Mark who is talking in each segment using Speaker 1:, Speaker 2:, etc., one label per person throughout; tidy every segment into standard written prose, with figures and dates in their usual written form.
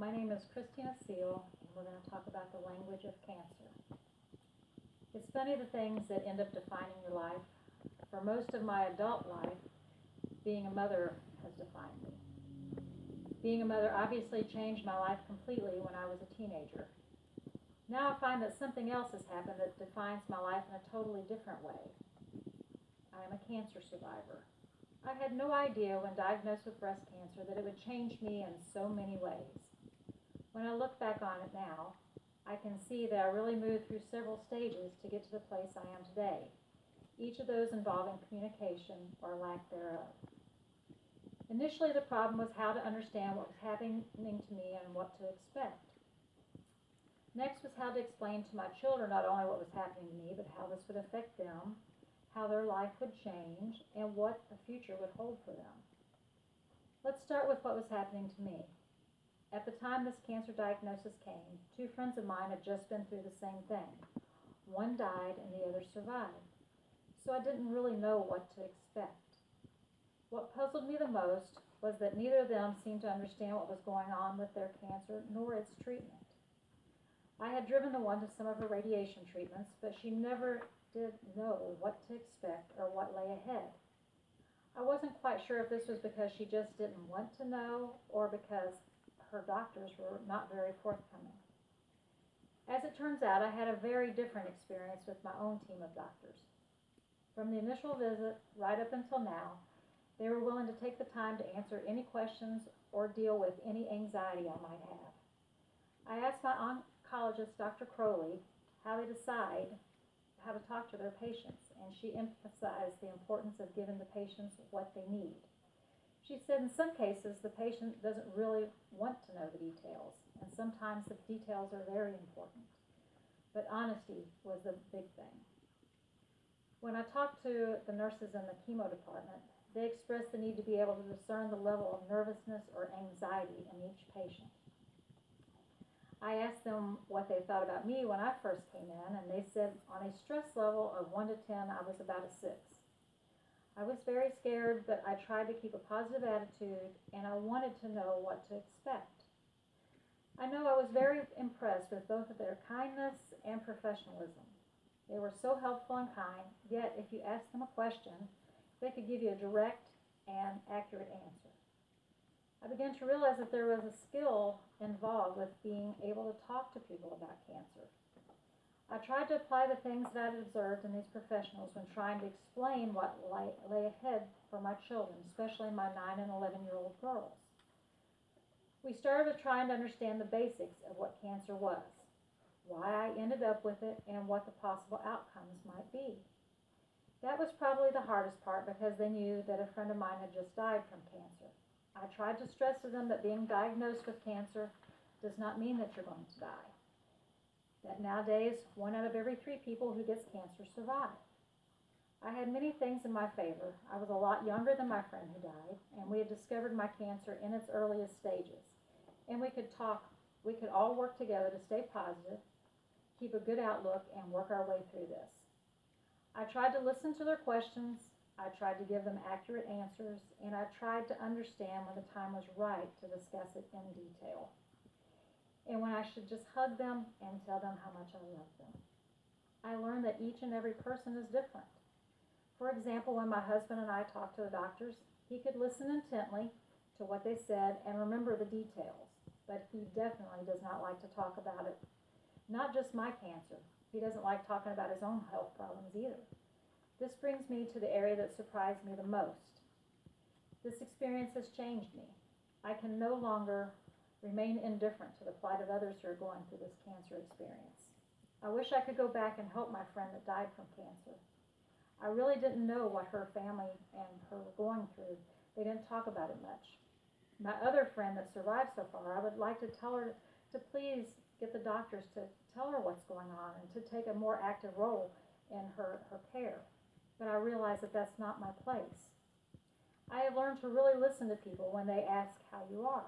Speaker 1: My name is Christina Seal, and we're going to talk about the language of cancer. It's funny the things that end up defining your life. For most of my adult life, being a mother has defined me. Being a mother obviously changed my life completely when I was a teenager. Now I find that something else has happened that defines my life in a totally different way. I am a cancer survivor. I had no idea when diagnosed with breast cancer that it would change me in so many ways. When I look back on it now, I can see that I really moved through several stages to get to the place I am today, each of those involving communication or lack thereof. Initially, the problem was how to understand what was happening to me and what to expect. Next was how to explain to my children not only what was happening to me, but how this would affect them, how their life would change, and what the future would hold for them. Let's start with what was happening to me. At the time this cancer diagnosis came, two friends of mine had just been through the same thing. One died and the other survived. So I didn't really know what to expect. What puzzled me the most was that neither of them seemed to understand what was going on with their cancer nor its treatment. I had driven the one to some of her radiation treatments, but she never did know what to expect or what lay ahead. I wasn't quite sure if this was because she just didn't want to know or because her doctors were not very forthcoming. As it turns out, I had a very different experience with my own team of doctors. From the initial visit right up until now, they were willing to take the time to answer any questions or deal with any anxiety I might have. I asked my oncologist, Dr. Crowley, how they decide how to talk to their patients, and she emphasized the importance of giving the patients what they need. She said in some cases the patient doesn't really want to know the details, and sometimes the details are very important. But honesty was the big thing. When I talked to the nurses in the chemo department, they expressed the need to be able to discern the level of nervousness or anxiety in each patient. I asked them what they thought about me when I first came in, and they said on a stress level of 1 to 10, I was about a 6. I was very scared, but I tried to keep a positive attitude, and I wanted to know what to expect. I know I was very impressed with both of their kindness and professionalism. They were so helpful and kind, yet if you asked them a question, they could give you a direct and accurate answer. I began to realize that there was a skill involved with being able to talk to people about cancer. I tried to apply the things that I had observed in these professionals when trying to explain what lay ahead for my children, especially my 9 and 11-year-old girls. We started with trying to understand the basics of what cancer was, why I ended up with it, and what the possible outcomes might be. That was probably the hardest part because they knew that a friend of mine had just died from cancer. I tried to stress to them that being diagnosed with cancer does not mean that you're going to die. That nowadays, 1 out of every 3 people who gets cancer survive. I had many things in my favor. I was a lot younger than my friend who died, and we had discovered my cancer in its earliest stages. And we could all work together to stay positive, keep a good outlook, and work our way through this. I tried to listen to their questions, I tried to give them accurate answers, and I tried to understand when the time was right to discuss it in detail, and when I should just hug them and tell them how much I love them. I learned that each and every person is different. For example, when my husband and I talked to the doctors, he could listen intently to what they said and remember the details, but he definitely does not like to talk about it. Not just my cancer. He doesn't like talking about his own health problems either. This brings me to the area that surprised me the most. This experience has changed me. I can no longer remain indifferent to the plight of others who are going through this cancer experience. I wish I could go back and help my friend that died from cancer. I really didn't know what her family and her were going through. They didn't talk about it much. My other friend that survived so far, I would like to tell her to please get the doctors to tell her what's going on and to take a more active role in her care. But I realize that that's not my place. I have learned to really listen to people when they ask how you are.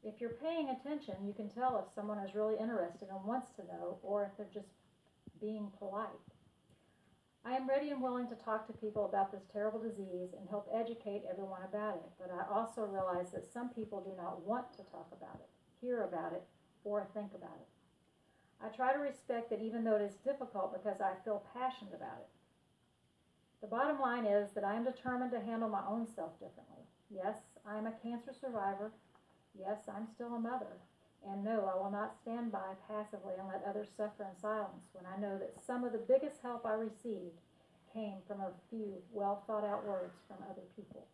Speaker 1: If you're paying attention, you can tell if someone is really interested and wants to know, or if they're just being polite. I am ready and willing to talk to people about this terrible disease and help educate everyone about it, but I also realize that some people do not want to talk about it. hear about it, or think about it. I try to respect it even though it is difficult because I feel passionate about it. The bottom line is that I am determined to handle my own self differently. Yes, I am a cancer survivor. Yes, I'm still a mother. And no, I will not stand by passively and let others suffer in silence when I know that some of the biggest help I received came from a few well thought out words from other people.